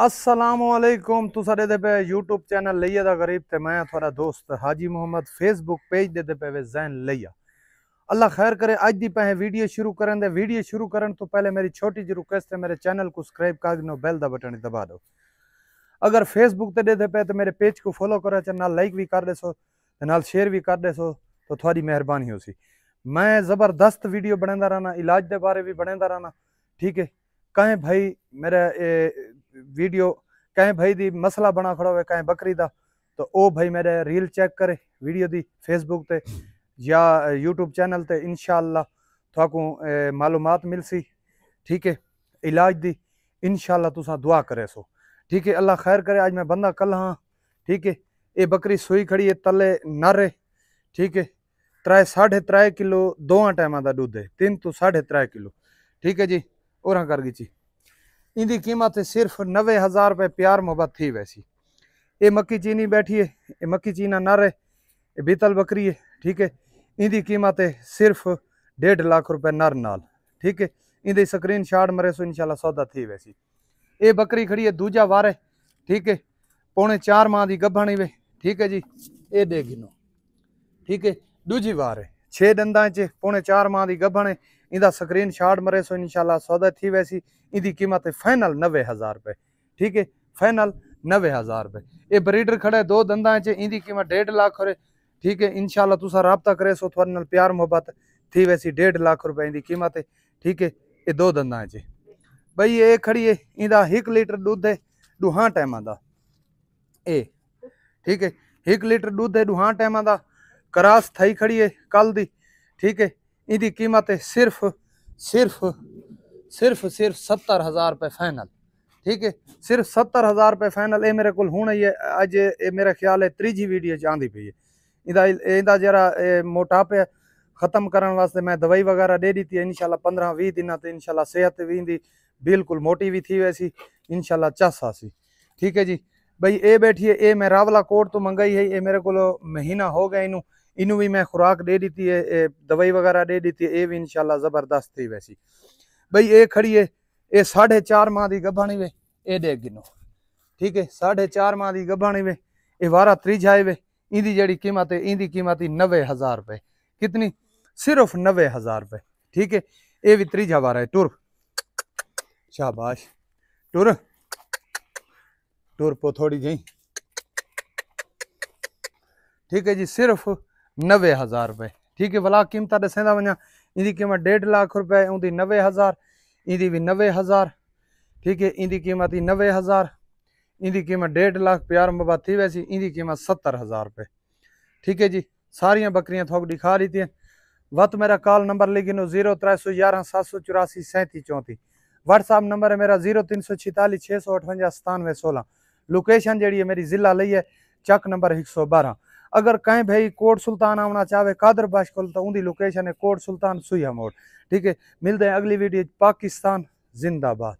असलामुअलैकुम तू साडे पे यूट्यूब चैनल लिया दा गरीब ते मैं थोड़ा दोस्त हाजी मोहम्मद फेसबुक पेज दे पे वे जैन लिया। अल्लाह खैर करे। आज दी पे वीडियो शुरू करन दे। वीडियो शुरू करन तो पहले मेरी छोटी जी रिक्वेस्ट है, मेरे चैनल को सब्सक्राइब कर दो, बेल दा बटन दबा दो। अगर फेसबुक ते दे पे तो मेरे पेज को फॉलो करो, नाल लाइक भी कर देसो, नाल शेयर भी कर देसो, तो थोड़ी मेहरबानी हो सी। मैं ज़बरदस्त वीडियो बनाता रहना, इलाज के बारे भी बनाता रहना, ठीक है। कहें भाई मेरा वीडियो कहें भाई दी मसला बना खड़ा हो कहें बकरी दा, तो ओ भाई मेरे रील चेक करे वीडियो दी फेसबुक ते या यूट्यूब चैनल ते, इंशाअल्लाह थाकू मालूमात मिल सी, ठीक है। इलाज दी इंशाअल्लाह तुसा दुआ करे सो, ठीक है। अल्लाह खैर करे। आज मैं बंदा कल हाँ, ठीक है। ये बकरी सोई खड़ी है, तले नर है, ठीक है। 3.5 किलो दोवां टाइम का दूध है, 3 तो 3.5 किलो, ठीक है जी। और कर गई इंदी कीमत है सिर्फ 90,000 रुपये प्यार मोहब्बत थी वैसी। ये मक्की चीनी बैठी है, ये मक्की चीना नर है, ये बीतल बकरी है, ठीक है। इंदी कीमत है सिर्फ 1.5 लाख रुपये नर नाल, ठीक है। इंदी स्क्रीन शॉट मरे सो इंशाल्लाह सौदा थी वैसी। ये बकरी खड़ी है दूजा वार है, ठीक है। 4.25 माह की गभणी वे, ठीक है जी। ये दे गिनो, ठीक है। दूजी वार है 6 दंदा च 4.25 माह की गभण है। इंदा स्क्रीन शॉट मरे सो इंशाल्लाह सौदा थी वैसी। इंदी कीमत है फाइनल 90,000 रुपये, ठीक है। फाइनल 90,000 रुपये। ये ब्रीडर खड़ा है 2 दंदा च, इंदी कीमत 1.5 लाख हो, ठीक है। इंशाल्लाह तुसा रब्ता करे सो थोड़े नाल प्यार मोहब्बत थी वैसी। 1.5 लाख रुपये इंदी कीमत है, ठीक है। ये 2 दंदा च भाई ये खड़ी है, इंदा 1 लीटर दूध है दुहा टाइम का, ए ठीक है। 1 लीटर दूध है दुहा टाइम का। करास थई खड़ी है कल दी, ठीक है। इंदी कीमत है सिर्फ सिर्फ सिर्फ सिर्फ 70,000 रुपये फाइनल, ठीक है। सिर्फ 70,000 रुपये फाइनल। ये मेरे को हूँ ही है, अज ये मेरा ख्याल है त्रीजी वीडियो आँदी पई है। इंदा जरा मोटापे खत्म करने वास्ते मैं दवाई वगैरह दे दी थी। इंशाल्लाह 15-20 दिन तो इंशाल्लाह सेहत भी इंदी बिल्कुल मोटी भी थी वैसी, इंशाल्लाह चसा सी, ठीक है जी। भाई ये बैठी है, ये मैं रावला कोट तो मंगाई है, ये मेरे को महीना हो गया इनू इनू भी मैं खुराक दे दी थी, दवाई वगैरह दे दी थी। ये भी इंशाल्लाह जबरदस्त थी वैसी। भाई ये खड़ी है, ये 4.5 माह की गभाणी वे, ये दे गिनो, ठीक है। 4.5 माह की गभाणी वे, ये वारा त्रीजाए वे। इंदी जड़ी कीमत है, इंदी कीमत ही 90,000 रुपये। कितनी? सिर्फ 90,000 रुपये, ठीक है। ये भी त्रीजा वारा है। टुर शाबाश, टुर टुर पो थोड़ी जी, ठीक है जी। सिर्फ 90,000 रुपये, ठीक है। भला कीमत दसेंदा वजा। इंदी कीमत 1.5 लाख रुपये, उनकी 90,000, इंदी भी 90,000, ठीक है। इंदी कीमत ही 90,000, इंदी कीमत 1.5 लाख प्यार मोहब्बत थी वैसी। इंदी कीमत 70,000 रुपये, ठीक है जी। सारियां बकरियां थोक दिखा रही थी। वत मेरा कॉल नंबर लिखी 0311 784 3734। व्हाट्सअप नंबर है मेरा 0346 658 97 16। लोकेशन जी है मेरी जिला ली है, चक नंबर 112। अगर कहीं भाई कोट सुल्तान आना चाहे कादर बश को, तो उनकी लोकेशन है कोट सुल्तान सुइया मोड़, ठीक है। मिलते हैं अगली वीडियो। पाकिस्तान जिंदाबाद।